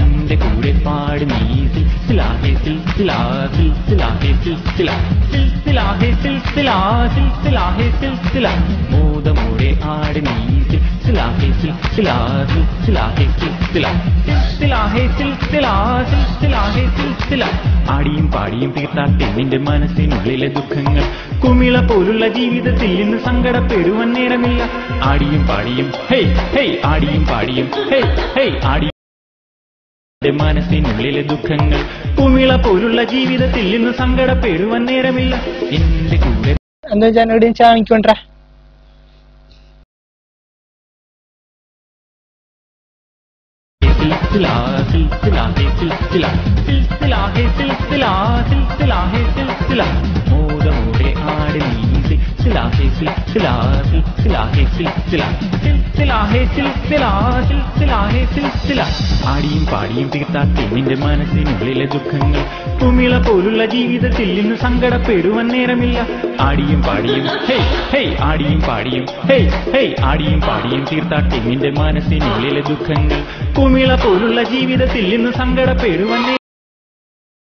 എന്റെ കൂടെ പാട് നീ മോദമോടെ ആട് നീ ആടിയും പാടിയും തീർത്താട്ടെ നിന്റെ മനസ്സിനുള്ളിലെ ദുഃഖങ്ങൾ കുമിള പോലുള്ള ജീവിതത്തിൽ ഇന്ന് സങ്കടപ്പെടുവാൻ നേരമില്ല ആടിയും പാടിയും ഹേയ് ഹേയ് ആടിയും പാടിയും ഹേയ് ഹേയ് ആടിയും മനസ്സിനുള്ളിലെ ദുഃഖങ്ങൾ കുമിള പോലുള്ള ജീവിതത്തിൽ ഇന്ന് സങ്കടപ്പെടുവാൻ നേരമില്ല എന്റെ കൂടെ എന്താ വെച്ചാൽ ചാണിക്കൊണ്ടേ മോദമോടെ ആട് നീ ആടിയും പാടിയും തീർത്താട്ടെ നിന്റെ മനസ്സിനുള്ളിലെ ദുഃഖങ്ങൾ കുമിള പോലുള്ള ജീവിതത്തിൽ ഇന്ന് സങ്കടപ്പെടുവാൻ നേരമില്ല ആടിയും പാടിയും ഹേയ് ഹേയ് ആടിയും പാടിയും ഹേയ് ഹേയ് ആടിയും പാടിയും തീർത്താട്ടെ നിന്റെ മനസ്സിനുള്ളിലെ ദുഃഖങ്ങൾ കുമിള പോലുള്ള ജീവിതത്തിൽ ഇന്ന് സങ്കടപ്പെടുവാൻ